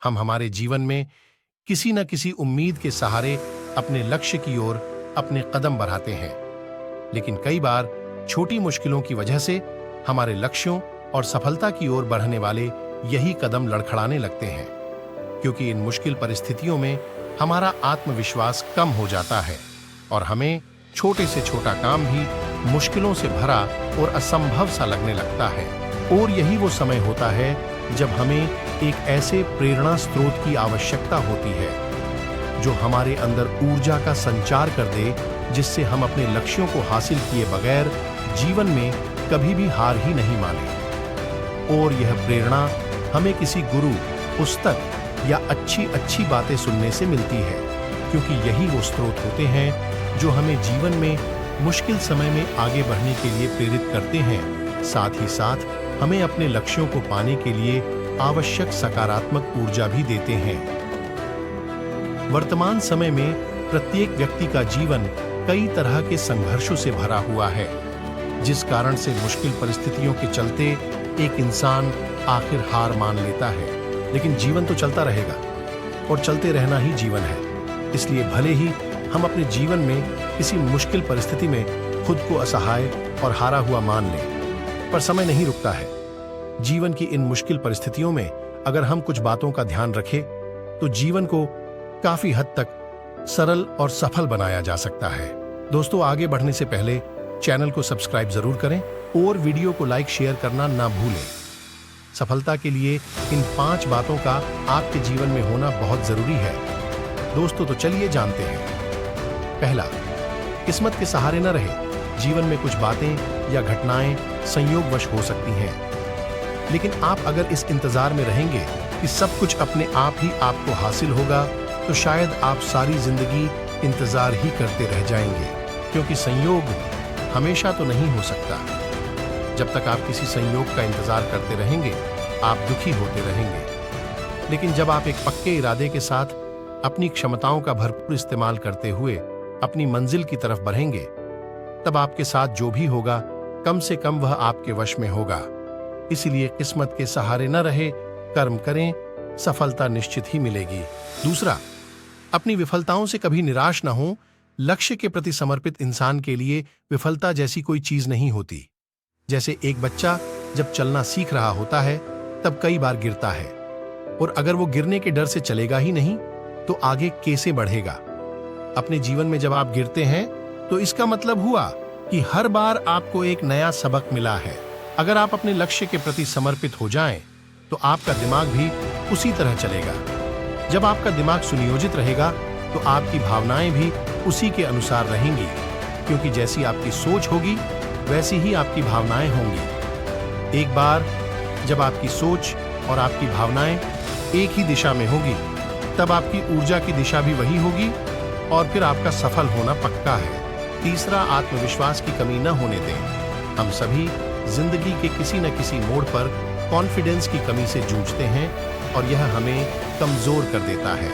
हम हमारे जीवन में किसी न किसी उम्मीद के सहारे अपने लक्ष्य की ओर अपने कदम बढ़ाते हैं, लेकिन कई बार छोटी मुश्किलों की वजह से हमारे लक्ष्यों और सफलता की ओर बढ़ने वाले यही कदम लड़खड़ाने लगते हैं, क्योंकि इन मुश्किल परिस्थितियों में हमारा आत्मविश्वास कम हो जाता है और हमें छोटे से छोटा काम भी मुश्किलों से भरा और असंभव सा लगने लगता है। और यही वो समय होता है जब हमें एक ऐसे प्रेरणा स्रोत की आवश्यकता होती है जो हमारे अंदर ऊर्जा का संचार कर दे, जिससे हम अपने लक्ष्यों को हासिल किए बगैर जीवन में कभी भी हार ही नहीं माने। और यह प्रेरणा हमें किसी गुरु, पुस्तक या अच्छी बातें सुनने से मिलती है, क्योंकि यही वो स्रोत होते हैं जो हमें जीवन में मुश्किल समय में आगे बढ़ने के लिए प्रेरित करते हैं, साथ ही साथ हमें अपने लक्ष्यों को पाने के लिए आवश्यक सकारात्मक ऊर्जा भी देते हैं। वर्तमान समय में प्रत्येक व्यक्ति का जीवन कई तरह के संघर्षों से भरा हुआ है, जिस कारण से मुश्किल परिस्थितियों के चलते एक इंसान आखिर हार मान लेता है। लेकिन जीवन तो चलता रहेगा और चलते रहना ही जीवन है। इसलिए भले ही हम अपने जीवन में किसी मुश्किल परिस्थिति में खुद को असहाय और हारा हुआ मान लें, पर समय नहीं रुकता है। जीवन की इन मुश्किल परिस्थितियों में अगर हम कुछ बातों का ध्यान रखें तो जीवन को काफी हद तक सरल और सफल बनाया जा सकता है। दोस्तों, आगे बढ़ने से पहले चैनल को सब्सक्राइब जरूर करें और वीडियो को लाइक शेयर करना ना भूलें। सफलता के लिए इन 5 बातों का आपके जीवन में होना बहुत जरूरी है। दोस्तों, तो चलिए जानते हैं। पहला, किस्मत के सहारे न रहे। जीवन में कुछ बातें या घटनाएं संयोगवश हो सकती हैं, लेकिन आप अगर इस इंतजार में रहेंगे कि सब कुछ अपने आप ही आपको हासिल होगा, तो शायद आप सारी जिंदगी इंतजार ही करते रह जाएंगे, क्योंकि संयोग हमेशा तो नहीं हो सकता। जब तक आप किसी संयोग का इंतजार करते रहेंगे, आप दुखी होते रहेंगे। लेकिन जब आप एक पक्के इरादे के साथ अपनी क्षमताओं का भरपूर इस्तेमाल करते हुए अपनी मंजिल की तरफ बढ़ेंगे, तब आपके साथ जो भी होगा कम से कम वह आपके वश में होगा। इसलिए किस्मत के सहारे न रहे, कर्म करें, सफलता निश्चित ही मिलेगी। दूसरा, अपनी विफलताओं से कभी निराश न हो। लक्ष्य के प्रति समर्पित इंसान के लिए विफलता जैसी कोई चीज नहीं होती। जैसे एक बच्चा जब चलना सीख रहा होता है तब कई बार गिरता है, और अगर वो गिरने के डर से चलेगा ही नहीं तो आगे कैसे बढ़ेगा। अपने जीवन में जब आप गिरते हैं तो इसका मतलब हुआ कि हर बार आपको एक नया सबक मिला है। अगर आप अपने लक्ष्य के प्रति समर्पित हो जाएं, तो आपका दिमाग भी उसी तरह चलेगा। जब आपका दिमाग सुनियोजित रहेगा तो आपकी भावनाएं भी उसी के अनुसार रहेंगी, क्योंकि जैसी आपकी सोच होगी वैसी ही आपकी भावनाएं होंगी। एक बार जब आपकी सोच और आपकी भावनाएं एक ही दिशा में होगी, तब आपकी ऊर्जा की दिशा भी वही होगी और फिर आपका सफल होना पक्का है। तीसरा, आत्मविश्वास की कमी न होने दें। हम सभी जिंदगी के किसी न किसी मोड़ पर कॉन्फिडेंस की कमी से जूझते हैं और यह हमें कमजोर कर देता है।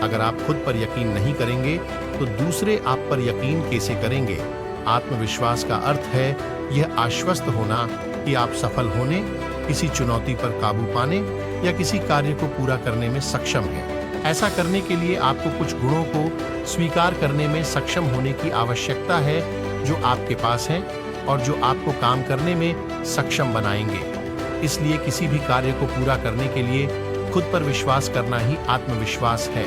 अगर आप खुद पर यकीन नहीं करेंगे तो दूसरे आप पर यकीन कैसे करेंगे। आत्मविश्वास का अर्थ है यह आश्वस्त होना कि आप सफल होने, किसी चुनौती पर काबू पाने या किसी कार्य को पूरा करने में सक्षम हैं। ऐसा करने के लिए आपको कुछ गुणों को स्वीकार करने में सक्षम होने की आवश्यकता है जो आपके पास हैं और जो आपको काम करने में सक्षम बनाएंगे। इसलिए किसी भी कार्य को पूरा करने के लिए खुद पर विश्वास करना ही आत्मविश्वास है।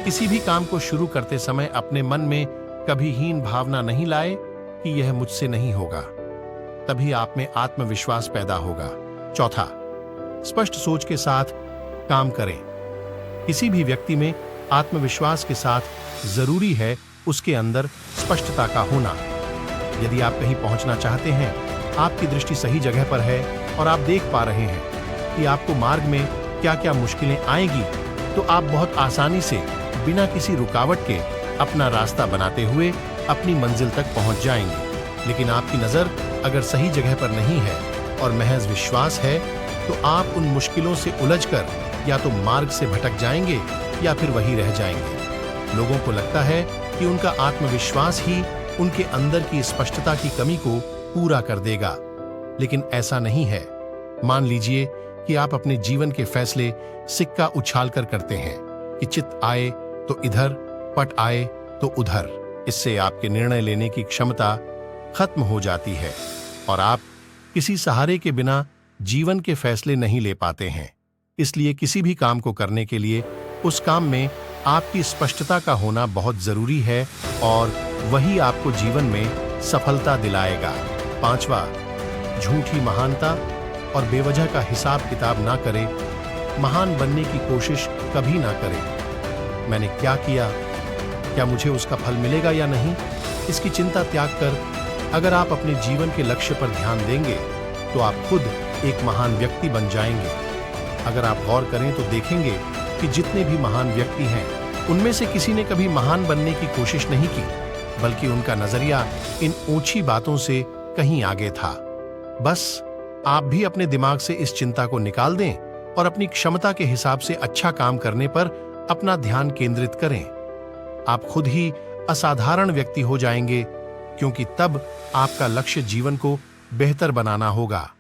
किसी भी काम को शुरू करते समय अपने मन में कभी हीन भावना नहीं लाए कि यह मुझसे नहीं होगा, तभी आप में आत्मविश्वास पैदा होगा। चौथा, स्पष्ट सोच के साथ काम करें। किसी भी व्यक्ति में आत्मविश्वास के साथ जरूरी है उसके अंदर स्पष्टता का होना। यदि आप कहीं पहुंचना चाहते हैं, आपकी दृष्टि सही जगह पर है और आप देख पा रहे हैं कि आपको मार्ग में क्या क्या मुश्किलें आएंगी, तो आप बहुत आसानी से बिना किसी रुकावट के अपना रास्ता बनाते हुए अपनी मंजिल तक पहुंच जाएंगे। लेकिन आपकी नजर अगर सही जगह पर नहीं है और महज विश्वास है, तो आप उन मुश्किलों से उलझकर या तो मार्ग से भटक जाएंगे या फिर वहीं रह जाएंगे। लोगों को लगता है कि उनका आत्मविश्वास ही उनके अंदर की स्पष्टता की कमी को पूरा कर देगा, लेकिन ऐसा नहीं है। मान लीजिए कि आप अपने जीवन के फैसले सिक्का उछालकर करते हैं कि चित आए तो इधर, पट आए तो उधर। इससे आपके निर्णय लेने की क्षमता खत्म हो जाती है और आप किसी सहारे के बिना जीवन के फैसले नहीं ले पाते हैं। इसलिए किसी भी काम को करने के लिए उस काम में आपकी स्पष्टता का होना बहुत जरूरी है और वही आपको जीवन में सफलता दिलाएगा। 5वां, झूठी महानता और बेवजह का हिसाब किताब ना करें। महान बनने की कोशिश कभी ना करें। मैंने क्या किया, क्या मुझे उसका फल मिलेगा या नहीं, इसकी चिंता त्याग कर अगर आप अपने जीवन के लक्ष्य पर ध्यान देंगे तो आप खुद एक महान व्यक्ति बन जाएंगे। अगर आप गौर करें तो देखेंगे कि जितने भी महान व्यक्ति हैं उनमें से किसी ने कभी महान बनने की कोशिश नहीं की, बल्कि उनका नजरिया इन ऊंची बातों से कहीं आगे था। बस आप भी अपने दिमाग से इस चिंता को निकाल दें और अपनी क्षमता के हिसाब से अच्छा काम करने पर अपना ध्यान केंद्रित करें। आप खुद ही असाधारण व्यक्ति हो जाएंगे, क्योंकि तब आपका लक्ष्य जीवन को बेहतर बनाना होगा।